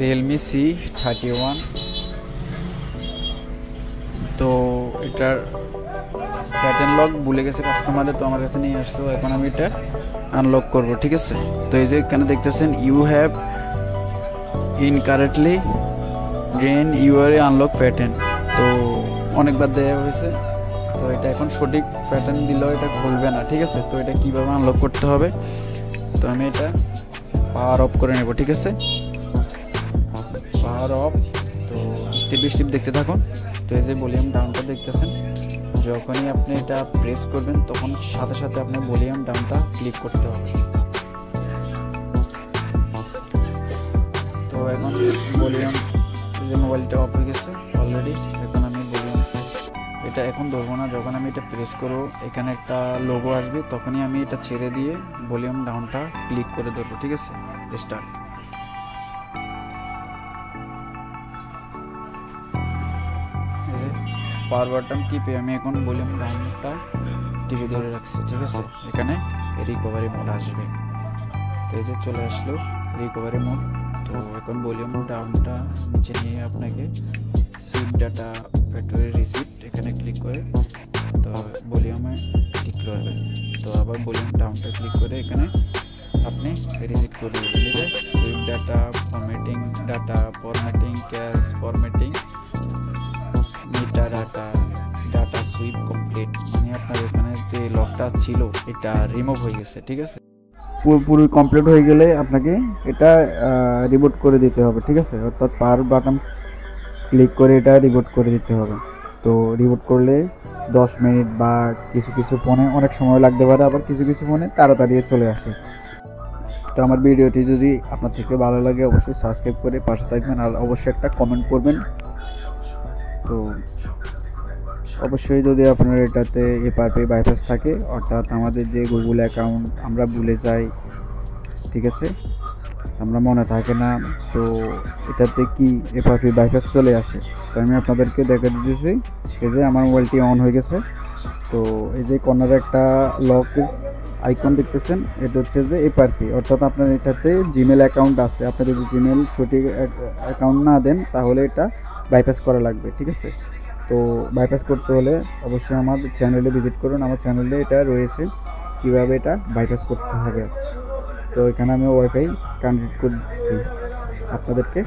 Realme C31। তো এটার pattern lock ভুলে গেছে কাস্টমারে, তো আমার কাছে নিয়ে আসলো। এখন আমি এটা আনলক করব, ঠিক আছে। তো এই যে এখানে দেখতেছেন you have incorrectly drawn your unlock pattern. তো অনেকবার দেওয়া হয়েছে, তো এটা এখন সঠিক প্যাটার্ন দিলেও এটা খুলবে না, ঠিক আছে। তো এটা কীভাবে আনলক করতে হবে, তো আমি এটা পাওয়ার অফ করে নেব, ঠিক আছে। Power of. তো স্টেপ বাই স্টেপ দেখতে থাকুন। তো এই যে ভলিউম ডাউনটা দেখতেছেন, যখনই আপনি এটা প্রেস করবেন তখন সাথে সাথে আপনি ভলিউম ডাউনটা ক্লিক করতে হবে। তো এখন ভলিউম, যে মোবাইলটা অফ হয়ে গেছে অলরেডি। এখন আমি ভলিউম এটা এখন ধরবো না, যখন আমি এটা প্রেস করবো এখানে একটা লোগো আসবে, তখনই আমি এটা ছেড়ে দিয়ে ভলিউম ডাউনটা ক্লিক করে ধরবো, ঠিক আছে। স্টার্ট। পাওয়ার বাটন টিপে আমি এখন ভলিউম ডাউনটা টিপে ধরে রাখছি, ঠিক আছে। এখানে রিকভারি মোড আসবে, তো এই যে চলে আসলো রিকভারি মোড। তো এখন ভলিউম ডাউনটা নিচে নিয়ে আপনাকে সুইপ ডাটা ফ্যাক্টরি রিসিপ্ট এখানে ক্লিক করে তো ভলিউমে ক্লিক করবেন। তো আবার ভলিউম ডাউনটা ক্লিক করে এখানে আপনি রিসিপ্ট করে দেবেন, ঠিক আছে। Sweep data formatting cash formatting meta data sweep complete, মানে আপনার এখানে যে লকটা ছিল এটা রিমুভ হয়ে গেছে, ঠিক আছে। পুরোপুরি কমপ্লিট হয়ে গেলে আপনাকে এটা রিবুট করে দিতে হবে, ঠিক আছে। অর্থাৎ পাওয়ার বাটন ক্লিক করে এটা রিবুট করে দিতে হবে। তো রিবুট করলে 10 মিনিট বা কিছু ফোনে অনেক সময় লাগতে পারে, আবার কিছু ফোনে তাড়াতাড়ি চলে আসে। তো আমার ভিডিওটি যদি আপনার থেকে ভালো লাগে অবশ্যই সাবস্ক্রাইব করে পাশে থাকবেন, আর অবশ্যই একটা কমেন্ট করবেন। তো অবশ্যই যদি আপনার এটাতে এফআরপি বাইপাস থাকে, অর্থাৎ আমাদের যে গুগল অ্যাকাউন্ট আমরা ভুলে যাই, ঠিক আছে, আমরা মনে থাকে না, তো এটাতে কি এফআরপি বাইপাস চলে আসে। তো আমি আপনাদেরকে দেখা দিতেছি, এই যে আমার মোবাইলটি অন হয়ে গেছে। তো এই যে কর্নারে একটা লক আইকন দেখতেছেন, এটা হচ্ছে যে এফআরপি, অর্থাৎ আপনার এটাতে জিমেল অ্যাকাউন্ট আছে। আপনি যদি জিমেল সঠিক অ্যাকাউন্ট না দেন তাহলে এটা বাইপাস করা লাগবে, ঠিক আছে। তো বাইপাস করতে হলে অবশ্যই আমার চ্যানেলে ভিজিট করুন, আমার চ্যানেলে এটা রয়েছে কীভাবে এটা বাইপাস করতে হবে। তো এখানে আমি ওয়াইফাই কানেক্ট করে দিচ্ছি আপনাদেরকে।